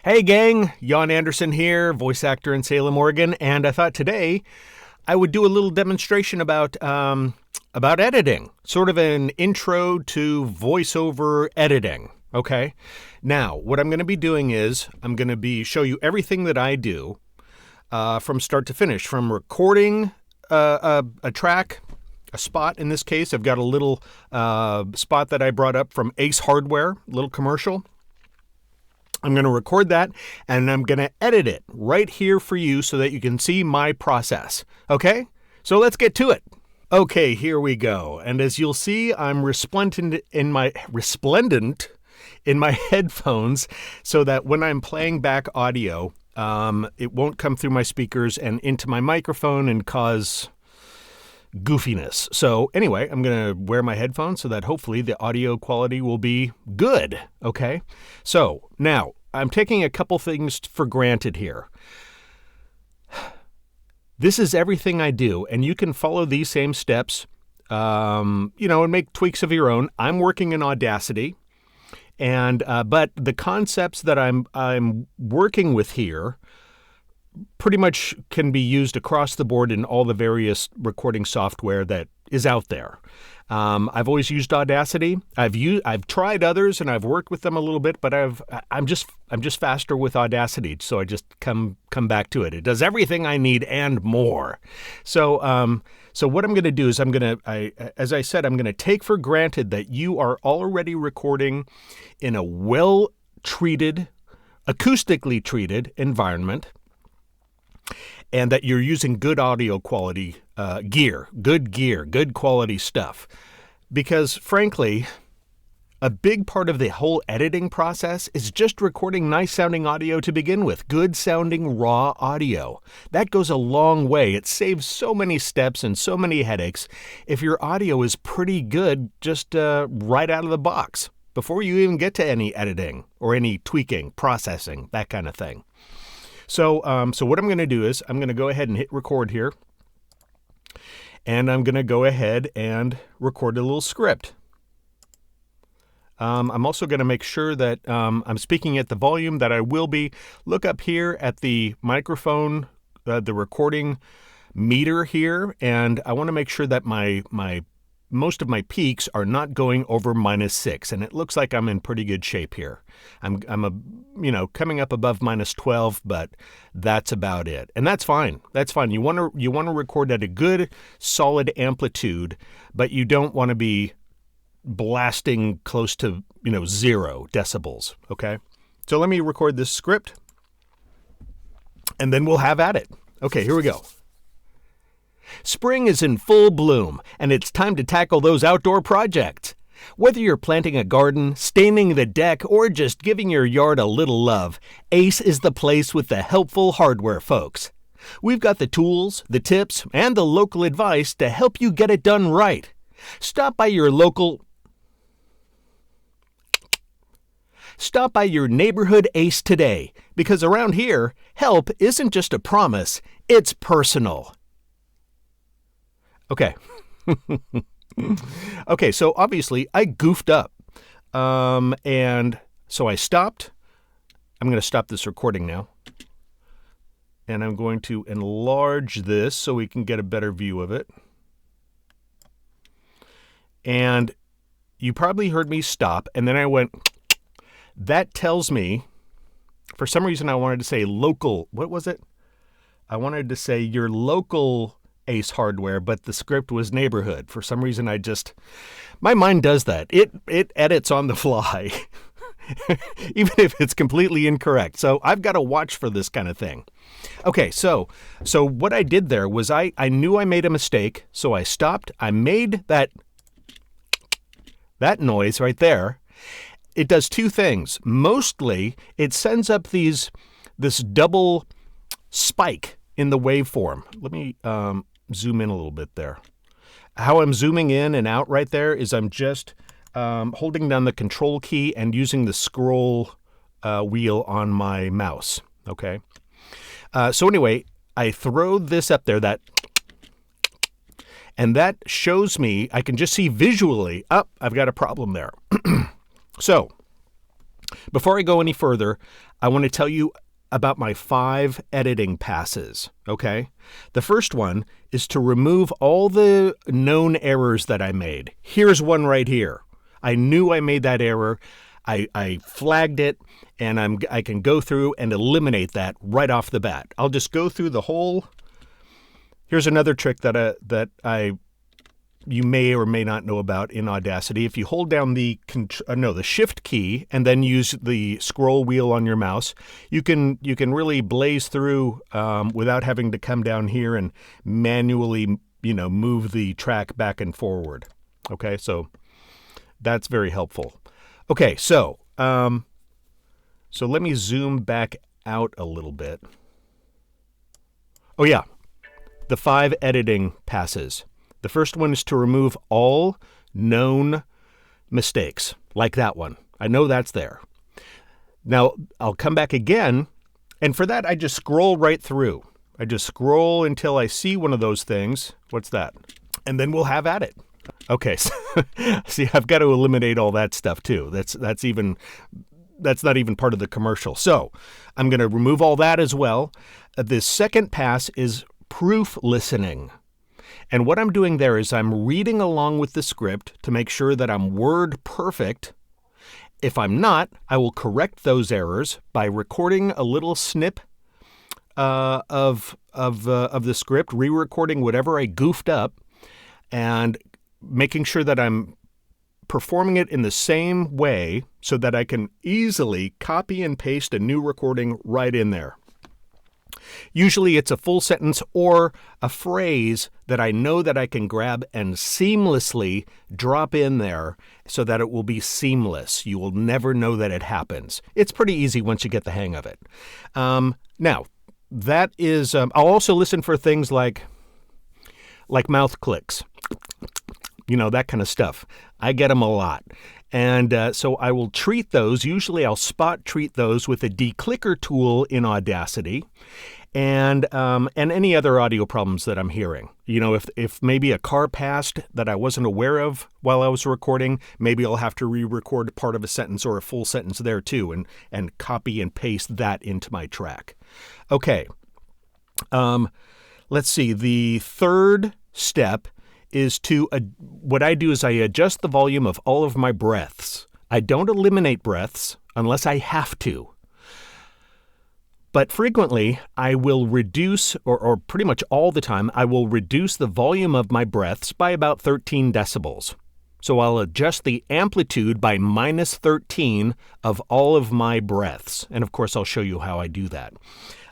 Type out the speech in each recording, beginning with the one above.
Hey gang, Jan Anderson here, voice actor in Salem, Oregon, and I thought today I would do a little demonstration about editing, sort of an intro to voiceover editing. Okay, now what I'm going to be doing is I'm going to be show you everything that I do from start to finish, from recording a track. A spot in this case. I've got a little spot that I brought up from Ace Hardware, little commercial. I'm going to record that and I'm going to edit it right here for you so that you can see my process. Okay? So let's get to it. Okay, here we go. And as you'll see, I'm resplendent in my headphones so that when I'm playing back audio, it won't come through my speakers and into my microphone and cause goofiness. So anyway, I'm going to wear my headphones so that hopefully the audio quality will be good. Okay. So now I'm taking a couple things for granted here. This is everything I do, and you can follow these same steps, and make tweaks of your own. I'm working in Audacity, and but the concepts that I'm working with here pretty much can be used across the board in all the various recording software that is out there. I've always used Audacity. I've tried others and I've worked with them a little bit, but I'm just faster with Audacity, so I just come back to it. It does everything I need and more. So what I'm going to do is as I said, I'm going to take for granted that you are already recording in a well-treated, acoustically treated environment, and that you're using good audio quality gear, good quality stuff. Because frankly, a big part of the whole editing process is just recording nice sounding audio to begin with, good sounding raw audio. That goes a long way. It saves so many steps and so many headaches if your audio is pretty good just right out of the box, before you even get to any editing or any tweaking, processing, that kind of thing. So what I'm going to do is I'm going to go ahead and hit record here, and I'm going to go ahead and record a little script. I'm also going to make sure that I'm speaking at the volume that I will be. Look up here at the microphone, the recording meter here, and I want to make sure that most of my peaks are not going over -6, and it looks like I'm in pretty good shape here. I'm coming up above -12, but that's about it, and that's fine. That's fine. You want to record at a good, solid amplitude, but you don't want to be blasting close to 0 decibels. Okay, so let me record this script, and then we'll have at it. Okay, here we go. Spring is in full bloom, and it's time to tackle those outdoor projects. Whether you're planting a garden, staining the deck, or just giving your yard a little love, Ace is the place with the helpful hardware folks. We've got the tools, the tips, and the local advice to help you get it done right. Stop by your neighborhood Ace today, because around here, help isn't just a promise, it's personal. Okay. Okay, so obviously I goofed up. And so I stopped. I'm going to stop this recording now. And I'm going to enlarge this so we can get a better view of it. And you probably heard me stop, and then I went, that tells me, for some reason I wanted to say local, what was it? I wanted to say your local Ace Hardware, but the script was neighborhood. For some reason, my mind does that. It edits on the fly, even if it's completely incorrect. So I've got to watch for this kind of thing. Okay, so what I did there was I knew I made a mistake, so I stopped. I made that noise right there. It does two things. Mostly, it sends up this double spike in the waveform. Let me zoom in a little bit there. How I'm zooming in and out right there is I'm just holding down the control key and using the scroll wheel on my mouse. Okay. So anyway, I throw this up there, and that shows me, I can just see visually, I've got a problem there. So Before I go any further, I want to tell you about my 5 editing passes, okay? The first one is to remove all the known errors that I made. Here's one right here. I knew I made that error. I flagged it, and I can go through and eliminate that right off the bat. I'll just go through the whole. Here's another trick that you may or may not know about in Audacity. If you hold down the Shift key and then use the scroll wheel on your mouse, you can really blaze through without having to come down here and manually move the track back and forward. Okay, so that's very helpful. Okay, so let me zoom back out a little bit. Oh yeah, the 5 editing passes. The first one is to remove all known mistakes, like that one. I know that's there. Now, I'll come back again, and for that, I just scroll right through. I just scroll until I see one of those things. What's that? And then we'll have at it. Okay, so, see, I've got to eliminate all that stuff too. That's not even part of the commercial. So I'm going to remove all that as well. The second pass is proof listening. And what I'm doing there is I'm reading along with the script to make sure that I'm word perfect. If I'm not, I will correct those errors by recording a little snip of the script, re-recording whatever I goofed up, and making sure that I'm performing it in the same way so that I can easily copy and paste a new recording right in there. Usually it's a full sentence or a phrase that I know that I can grab and seamlessly drop in there so that it will be seamless. You will never know that it happens. It's pretty easy once you get the hang of it. Now, that is, I'll also listen for things like mouth clicks, that kind of stuff. I get them a lot. And so I will treat those. Usually I'll spot treat those with a declicker tool in Audacity and any other audio problems that I'm hearing. If maybe a car passed that I wasn't aware of while I was recording, maybe I'll have to re-record part of a sentence or a full sentence there too and copy and paste that into my track. Okay. Let's see. The third step is what I do is I adjust the volume of all of my breaths. I don't eliminate breaths unless I have to. But frequently, I will reduce, or pretty much all the time, I will reduce the volume of my breaths by about 13 decibels. So I'll adjust the amplitude by minus 13 of all of my breaths. And of course, I'll show you how I do that.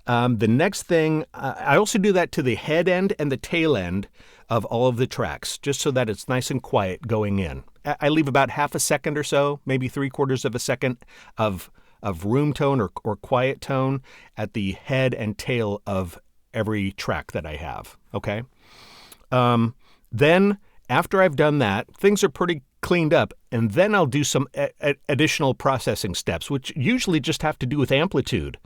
The next thing, I also do that to the head end and the tail end of all of the tracks, just so that it's nice and quiet going in. I leave about half a second or so, maybe 3/4 of a second of room tone or quiet tone at the head and tail of every track that I have, okay? Then, after I've done that, things are pretty cleaned up, and then I'll do some additional processing steps, which usually just have to do with amplitude.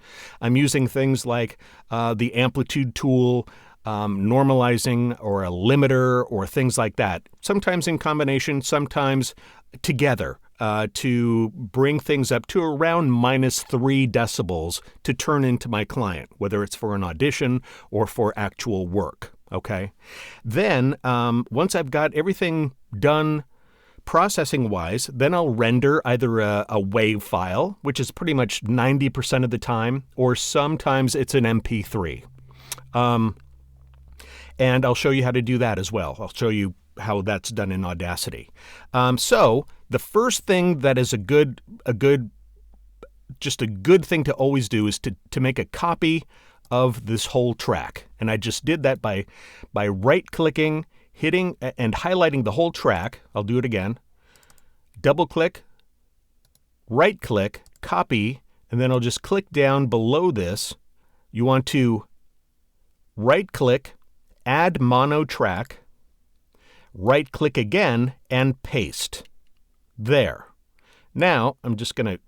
I'm using things like the amplitude tool, normalizing or a limiter or things like that, sometimes in combination, sometimes together, to bring things up to around minus 3 decibels to turn into my client, whether it's for an audition or for actual work, okay? Then, once I've got everything done processing-wise, then I'll render either a WAV file, which is pretty much 90% of the time, or sometimes it's an MP3. And I'll show you how to do that as well. I'll show you how that's done in Audacity. So the first thing that is a good thing to always do is to make a copy of this whole track. And I just did that by right-clicking, hitting and highlighting the whole track. I'll do it again. Double-click, right-click, copy, and then I'll just click down below this. You want to right-click, add mono track, right-click again, and paste. There. Now, I'm just going to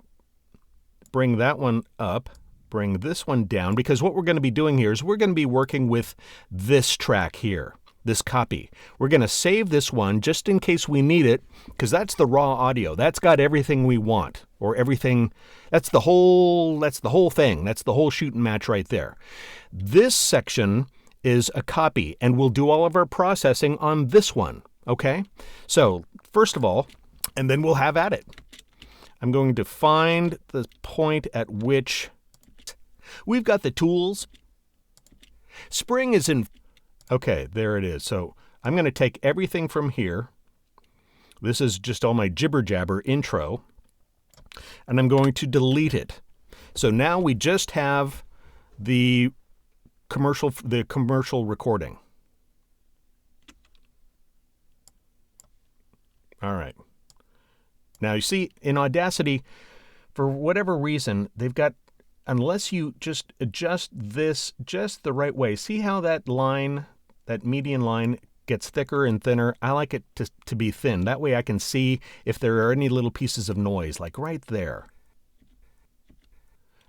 bring that one up, bring this one down, because what we're going to be doing here is we're going to be working with this track here, this copy. We're going to save this one just in case we need it, because that's the raw audio. That's got everything we want. or everything. That's the whole thing. That's the whole shooting match right there. This section is a copy, and we'll do all of our processing on this one, okay? So first of all, and then we'll have at it. I'm going to find the point at which we've got the tools. Spring is in, okay, there it is. So I'm going to take everything from here. This is just all my jibber jabber intro, and I'm going to delete it. So now we just have the commercial recording. All right. Now you see in Audacity, for whatever reason, they've got, unless you just adjust this just the right way, see how that line, that median line gets thicker and thinner? I like it to be thin. That way I can see if there are any little pieces of noise, like right there.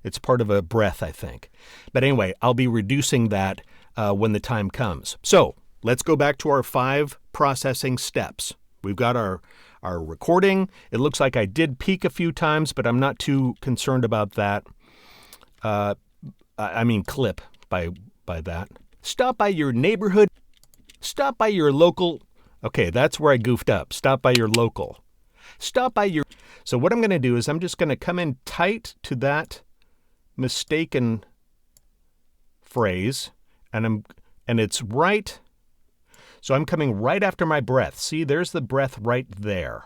It's part of a breath, I think. But anyway, I'll be reducing that when the time comes. So let's go back to our 5 processing steps. We've got our recording. It looks like I did peak a few times, but I'm not too concerned about that. I mean clip by that. Stop by your neighborhood. Stop by your local. Okay, that's where I goofed up. Stop by your local. Stop by your. So what I'm going to do is I'm just going to come in tight to that mistaken phrase, and it's right. So I'm coming right after my breath. See, there's the breath right there.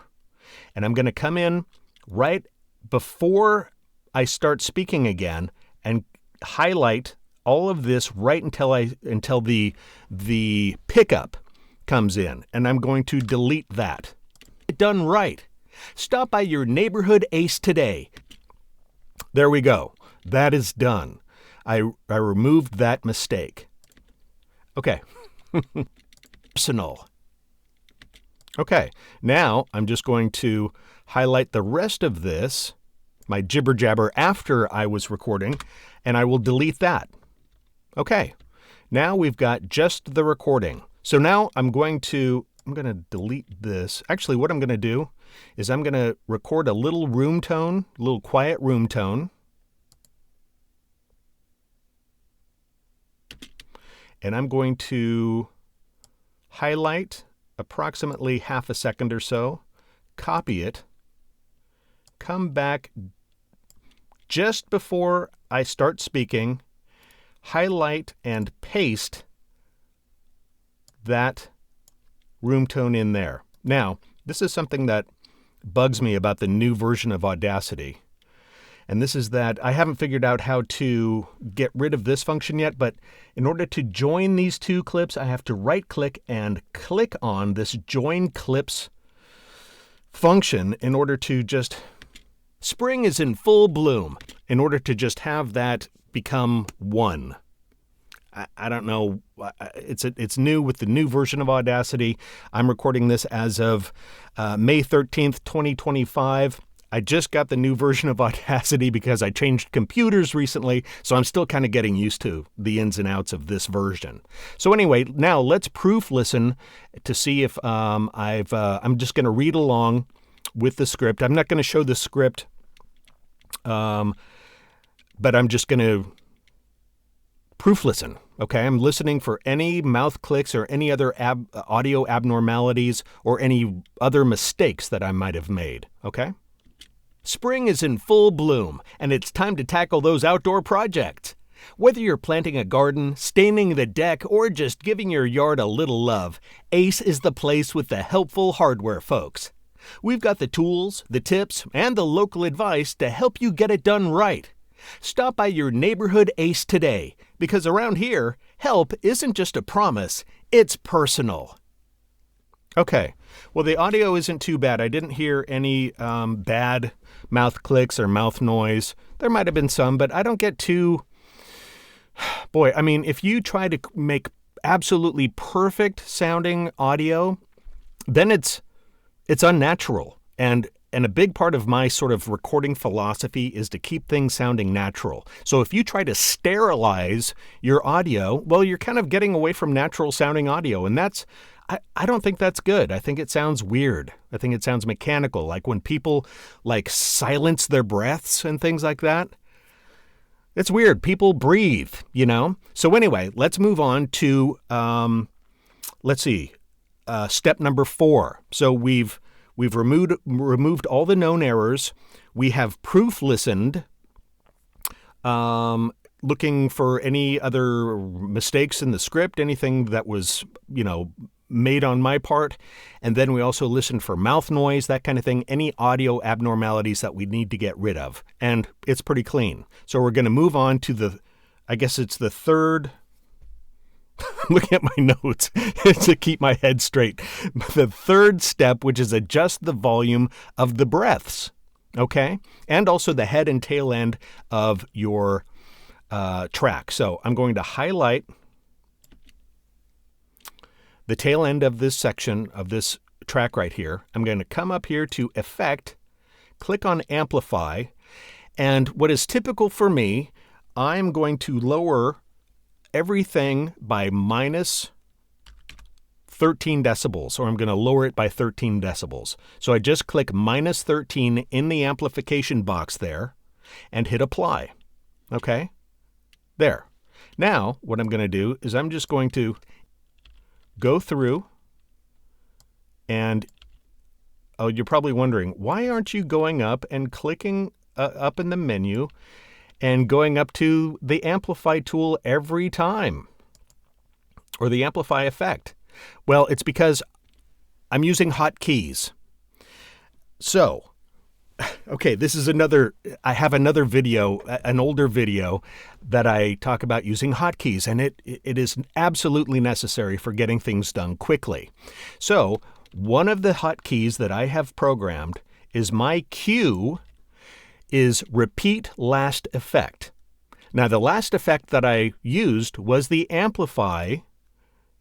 And I'm going to come in right before I start speaking again and highlight all of this right until the pickup comes in. And I'm going to delete that. Done right. Stop by your neighborhood Ace today. There we go. That is done. I removed that mistake. Okay. Personal. Okay, now I'm just going to highlight the rest of this, my jibber jabber after I was recording, and I will delete that. Okay, now we've got just the recording. So now I'm going to delete this. Actually, what I'm going to do is I'm going to record a little room tone, a little quiet room tone. And I'm going to highlight approximately half a second or so, copy it, come back just before I start speaking, highlight and paste that room tone in there. Now, this is something that bugs me about the new version of Audacity. And this is that I haven't figured out how to get rid of this function yet, but in order to join these 2 clips, I have to right-click and click on this Join Clips function in order to just... Spring is in full bloom, in order to just have that become one. I don't know. It's new with the new version of Audacity. I'm recording this as of May 13th, 2025. I just got the new version of Audacity because I changed computers recently, so I'm still kind of getting used to the ins and outs of this version. So anyway, now let's proof listen to see if I'm just going to read along with the script. I'm not going to show the script, but I'm just going to proof listen. Okay, I'm listening for any mouth clicks or any other audio abnormalities or any other mistakes that I might have made. Okay. Spring is in full bloom, and it's time to tackle those outdoor projects. Whether you're planting a garden, staining the deck, or just giving your yard a little love, Ace is the place with the helpful hardware folks. We've got the tools, the tips, and the local advice to help you get it done right. Stop by your neighborhood Ace today, because around here, help isn't just a promise, it's personal. Okay, well, the audio isn't too bad. I didn't hear any bad mouth clicks or mouth noise. There might have been some, but I don't get too... Boy, I mean, if you try to make absolutely perfect sounding audio, then it's unnatural. And a big part of my sort of recording philosophy is to keep things sounding natural. So if you try to sterilize your audio, well, you're kind of getting away from natural sounding audio. And I don't think that's good. I think it sounds weird. I think it sounds mechanical, like when people like silence their breaths and things like that. It's weird. People breathe, you know? So anyway, let's move on to, let's see, step number 4. So we've removed all the known errors. We have proof listened, looking for any other mistakes in the script, anything that was, made on my part. And then we also listened for mouth noise, that kind of thing, any audio abnormalities that we need to get rid of. And it's pretty clean. So we're going to move on to I guess it's the third. I'm looking at my notes to keep my head straight. The third step, which is adjust the volume of the breaths, okay? And also the head and tail end of your track. So I'm going to highlight the tail end of this section of this track right here. I'm going to come up here to Effect, click on Amplify, and what is typical for me, I'm going to lower everything by minus 13 decibels, or I'm going to lower it by 13 decibels. So I just click minus 13 in the amplification box there and hit Apply. Okay? There. Now, what I'm going to do is I'm just going to go through and, oh, you're probably wondering, why aren't you going up and clicking up in the menu and going up to the Amplify tool every time, or the Amplify effect? Well, it's because I'm using hotkeys. So, okay, this is I have another video, an older video, that I talk about using hotkeys, and it is absolutely necessary for getting things done quickly. So, one of the hotkeys that I have programmed is my cue is repeat last effect. Now, the last effect that I used was the Amplify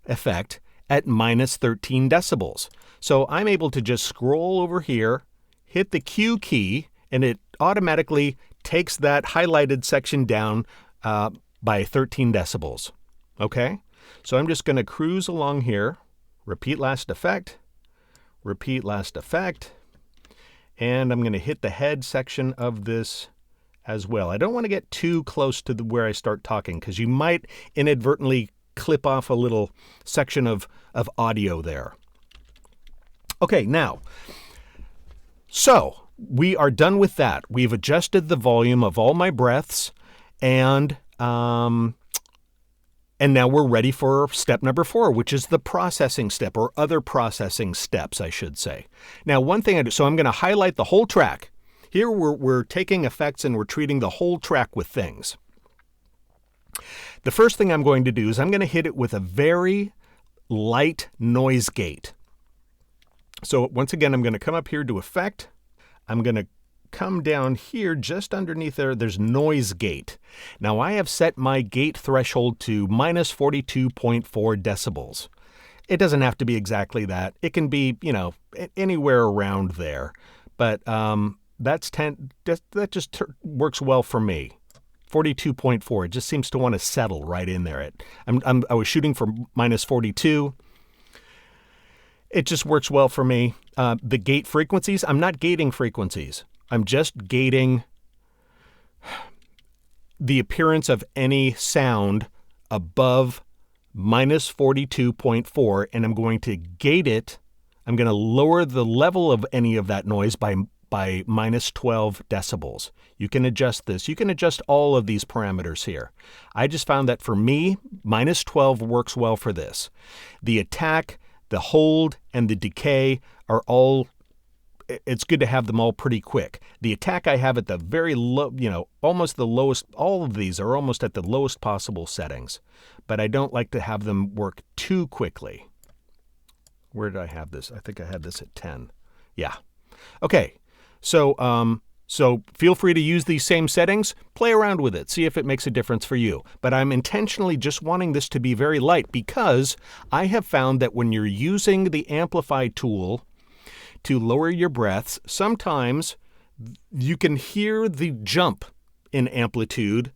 effect at minus 13 decibels. So I'm able to just scroll over here, hit the Q key, and it automatically takes that highlighted section down by 13 decibels. Okay? So I'm just going to cruise along here, repeat last effect, and I'm going to hit the head section of this as well. I don't want to get too close to where I start talking, because you might inadvertently clip off a little section of audio there. Okay, now, so we are done with that. We've adjusted the volume of all my breaths, and now we're ready for step number 4, which is the processing step, or other processing steps, I should say. Now, one thing I do, so I'm going to highlight the whole track. Here we're taking effects and we're treating the whole track with things. The first thing I'm going to do is I'm going to hit it with a very light noise gate. So once again, I'm going to come up here to Effect. I'm going to come down here just underneath there's Noise Gate. Now I have set my gate threshold to minus 42.4 decibels. It doesn't have to be exactly that. It can be, anywhere around there. But that just works well for me. 42.4, it just seems to want to settle right in there. I was shooting for minus 42. It just works well for me. The gate frequencies, I'm not gating frequencies. I'm just gating the appearance of any sound above minus 42.4, and I'm going to gate it. I'm going to lower the level of any of that noise by minus 12 decibels. You can adjust this. You can adjust all of these parameters here. I just found that for me, minus 12 works well for this. The attack, the hold, and the decay are all, it's good to have them all pretty quick. The attack I have at the very low, almost the lowest, all of these are almost at the lowest possible settings, but I don't like to have them work too quickly. Where did I have this? I think I had this at 10. Yeah. Okay. So feel free to use these same settings, play around with it, see if it makes a difference for you. But I'm intentionally just wanting this to be very light, because I have found that when you're using the Amplify tool to lower your breaths, sometimes you can hear the jump in amplitude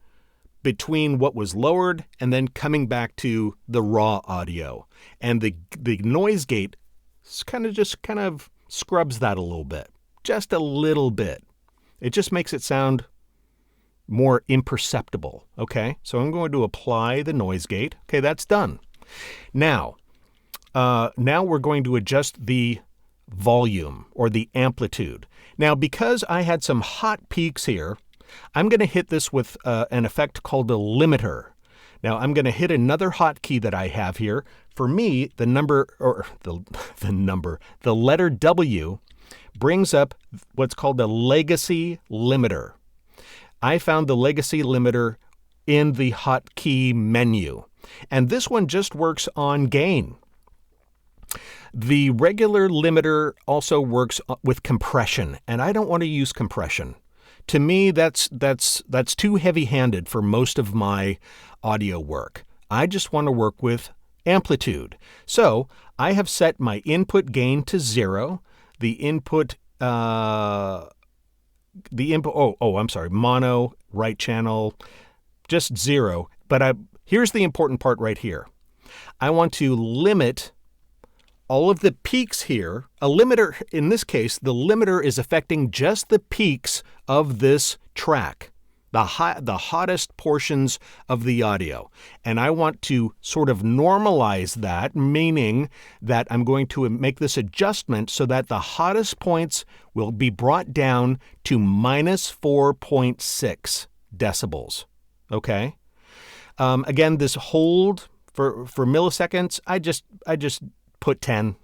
between what was lowered and then coming back to the raw audio. And the noise gate kind of scrubs that a little bit, just a little bit. It just makes it sound more imperceptible. Okay, so I'm going to apply the noise gate. Okay, that's done. Now we're going to adjust the volume or the amplitude. Now, because I had some hot peaks here, I'm going to hit this with an effect called a limiter. Now, I'm going to hit another hotkey that I have here. For me, the letter W brings up what's called a legacy limiter. I found the legacy limiter in the hotkey menu, and this one just works on gain. The regular limiter also works with compression, and I don't want to use compression. To me, that's too heavy-handed for most of my audio work. I just want to work with amplitude. So I have set my input gain to 0. Mono, right channel, just 0. But here's the important part right here. I want to limit all of the peaks here. A limiter, in this case, the limiter is affecting just the peaks of this track, the hottest portions of the audio. And I want to sort of normalize that, meaning that I'm going to make this adjustment so that the hottest points will be brought down to minus 4.6 decibels. Okay? Again, this hold for milliseconds, I just put 10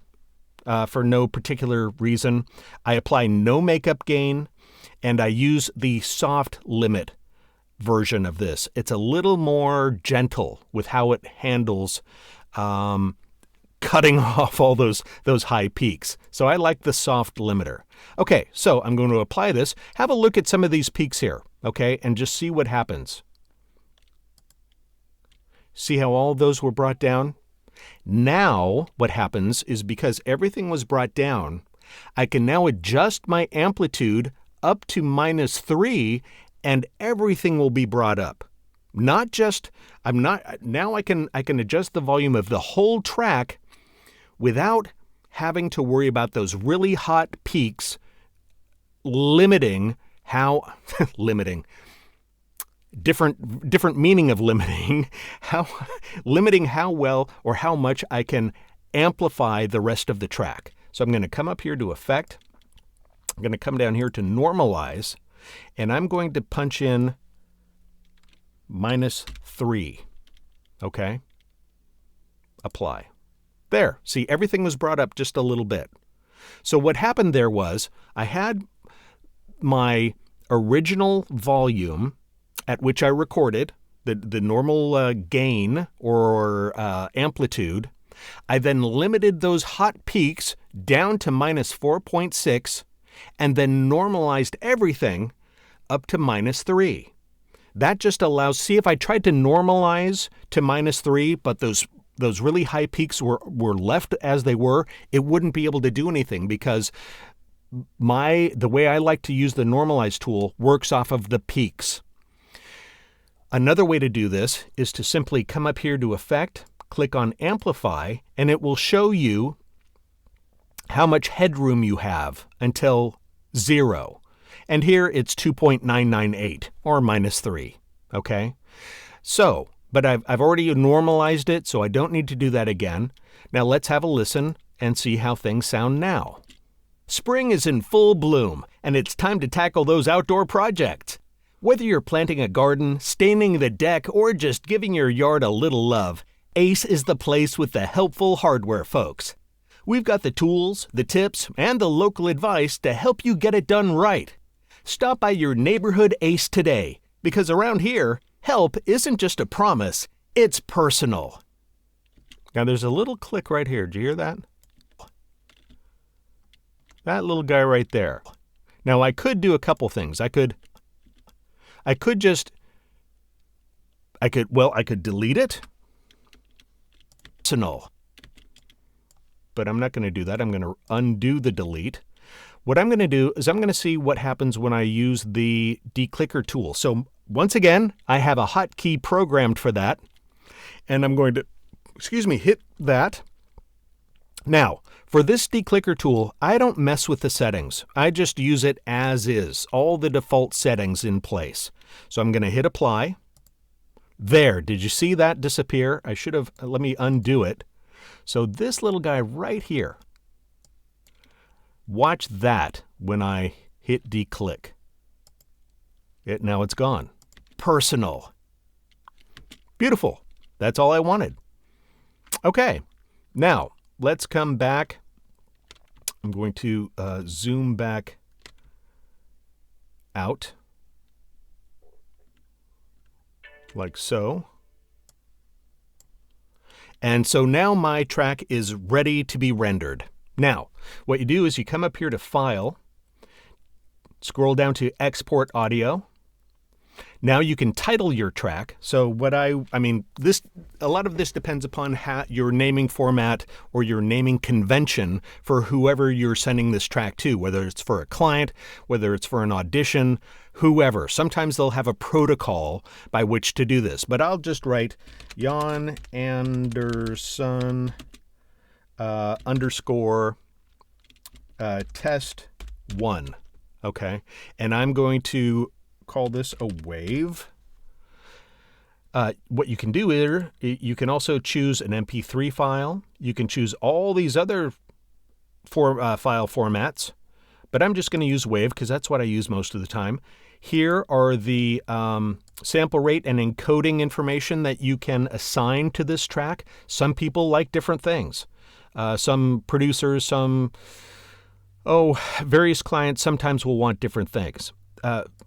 for no particular reason. I apply no makeup gain, and I use the soft limit version of this. It's a little more gentle with how it handles cutting off all those high peaks. So I like the soft limiter. Okay, so I'm going to apply this. Have a look at some of these peaks here, okay, and just see what happens. See how all those were brought down? Now, what happens is because everything was brought down, I can now adjust my amplitude up to minus 3, and everything will be brought up. Now I can adjust the volume of the whole track without having to worry about those really hot peaks limiting how different meaning of limiting, limiting how well or how much I can amplify the rest of the track. So I'm going to come up here to Effect. I'm going to come down here to Normalize, and I'm going to punch in minus 3. Okay? Apply. There. See, everything was brought up just a little bit. So what happened there was I had my original volume at which I recorded, the normal gain or amplitude. I then limited those hot peaks down to minus 4.6 and then normalized everything up to minus 3. That just allows, see, if I tried to normalize to minus 3, but those really high peaks were left as they were, it wouldn't be able to do anything because the way I like to use the normalize tool works off of the peaks. Another way to do this is to simply come up here to Effect, click on Amplify, and it will show you how much headroom you have until 0. And here it's 2.998 or minus 3. Okay? So, but I've already normalized it, so I don't need to do that again. Now let's have a listen and see how things sound now. Spring is in full bloom, and it's time to tackle those outdoor projects. Whether you're planting a garden, staining the deck, or just giving your yard a little love, Ace is the place with the helpful hardware folks. We've got the tools, the tips, and the local advice to help you get it done right. Stop by your neighborhood Ace today, because around here, help isn't just a promise, it's personal. Now there's a little click right here. Did you hear that? That little guy right there. Now I could do a couple things. I could delete it. Personal. But I'm not going to do that. I'm going to undo the delete. What I'm going to do is I'm going to see what happens when I use the declicker tool. So once again, I have a hotkey programmed for that, and I'm going to, hit that. Now, for this declicker tool, I don't mess with the settings. I just use it as is, all the default settings in place. So I'm going to hit apply. There, did you see that disappear? I should have, let me undo it. So this little guy right here, watch that when I hit declick. Now it's gone. Personal. Beautiful. That's all I wanted. Okay, now let's come back. I'm going to zoom back out, like so. And so now my track is ready to be rendered. Now, what you do is you come up here to File, scroll down to Export Audio. Now you can title your track. So what a lot of this depends upon your naming format or your naming convention for whoever you're sending this track to, whether it's for a client, whether it's for an audition, whoever. Sometimes they'll have a protocol by which to do this, but I'll just write Jan Anderson underscore test 1. Okay. And I'm going to call this a wave. What you can do here, you can also choose an MP3 file. You can choose all these other file formats, but I'm just going to use wave because that's what I use most of the time. Here are the sample rate and encoding information that you can assign to this track. Some people like different things. Some producers, various clients sometimes will want different things.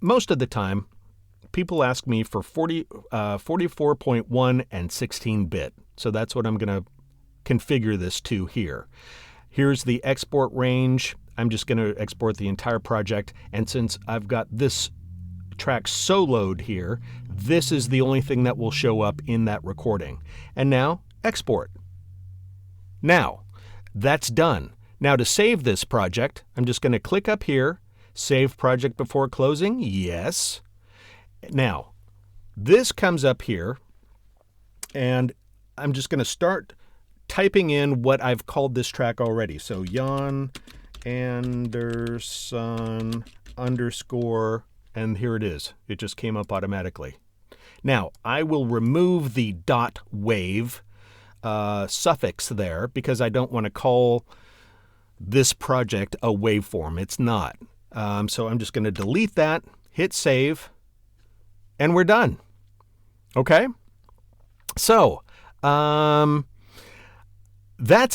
Most of the time, people ask me for 44.1 and 16-bit. So that's what I'm going to configure this to here. Here's the export range. I'm just going to export the entire project. And since I've got this track soloed here, this is the only thing that will show up in that recording. And now, export. Now, that's done. Now to save this project, I'm just going to click up here. Save project before closing? Yes. Now, this comes up here, and I'm just going to start typing in what I've called this track already. So Jan Anderson underscore, and here it is. It just came up automatically. Now, I will remove the dot wave suffix there because I don't want to call this project a waveform. It's not. So I'm just going to delete that, hit save, and we're done. Okay? So, that's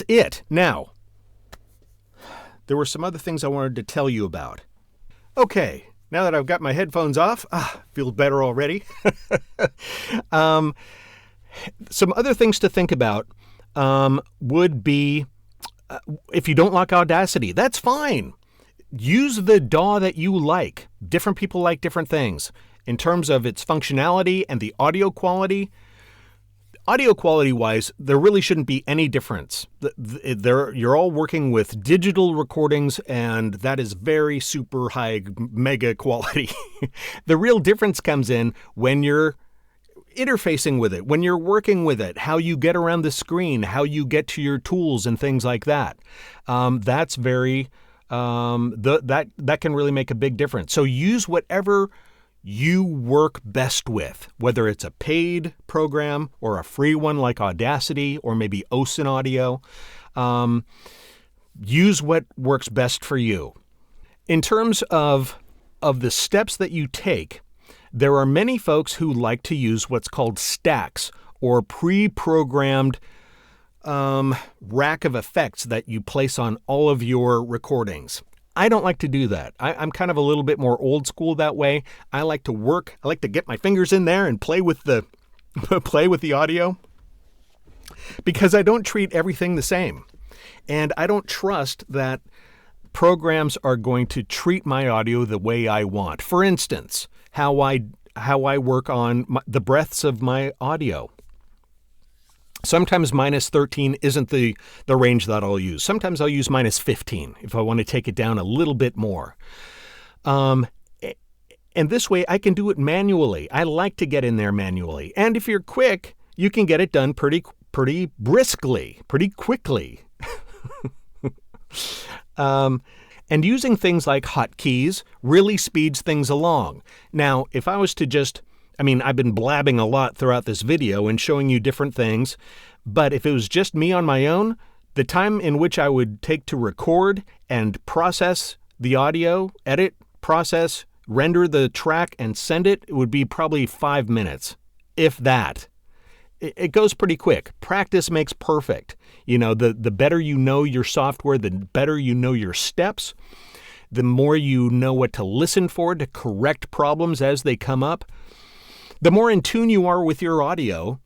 it. Now, there were some other things I wanted to tell you about. Okay, now that I've got my headphones off, feel better already. Some other things to think about would be, if you don't like Audacity, that's fine. Use the DAW that you like. Different people like different things. In terms of its functionality and the audio quality-wise, there really shouldn't be any difference. You're all working with digital recordings, and that is very super high, mega quality. The real difference comes in when you're interfacing with it, when you're working with it, how you get around the screen, how you get to your tools and things like that. That's very... that can really make a big difference. So use whatever you work best with, whether it's a paid program or a free one like Audacity or maybe Osin Audio. Use what works best for you. In terms of the steps that you take, there are many folks who like to use what's called stacks or pre-programmed rack of effects that you place on all of your recordings. I don't like to do that. I'm kind of a little bit more old school that way. I like to work. I like to get my fingers in there and play with the audio because I don't treat everything the same. And I don't trust that programs are going to treat my audio the way I want. For instance, how I work on the breaths of my audio. Sometimes minus 13 isn't the range that I'll use. Sometimes I'll use minus 15 if I want to take it down a little bit more. And this way I can do it manually. I like to get in there manually. And if you're quick, you can get it done pretty briskly, pretty quickly. And using things like hotkeys really speeds things along. Now, if I was to I've been blabbing a lot throughout this video and showing you different things, but if it was just me on my own, the time in which I would take to record and process the audio, edit, process, render the track, and send it, it would be probably 5 minutes, if that. It goes pretty quick. Practice makes perfect. The better you know your software, the better you know your steps, the more you know what to listen for to correct problems as they come up. The more in tune you are with your audio,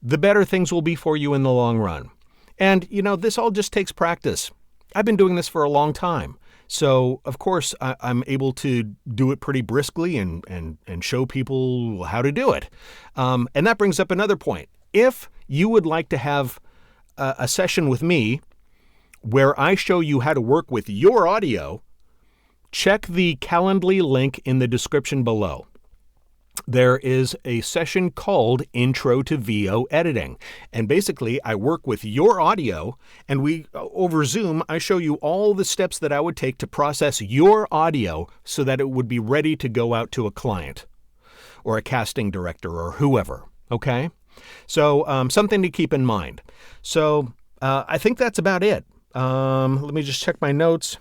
the better things will be for you in the long run. And, this all just takes practice. I've been doing this for a long time. So, of course, I'm able to do it pretty briskly and show people how to do it. And that brings up another point. If you would like to have a session with me where I show you how to work with your audio, check the Calendly link in the description below. There is a session called Intro to VO Editing. And basically, I work with your audio, and over Zoom, I show you all the steps that I would take to process your audio so that it would be ready to go out to a client or a casting director or whoever, okay? So something to keep in mind. So I think that's about it. Let me just check my notes.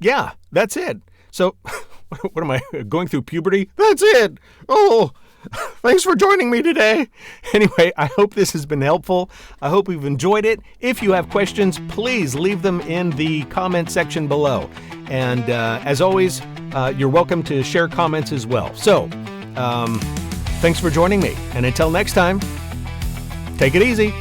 Yeah, that's it. So what am I, going through puberty? That's it. Oh, thanks for joining me today. Anyway, I hope this has been helpful. I hope you've enjoyed it. If you have questions, please leave them in the comment section below. And as always, you're welcome to share comments as well. So thanks for joining me. And until next time, take it easy.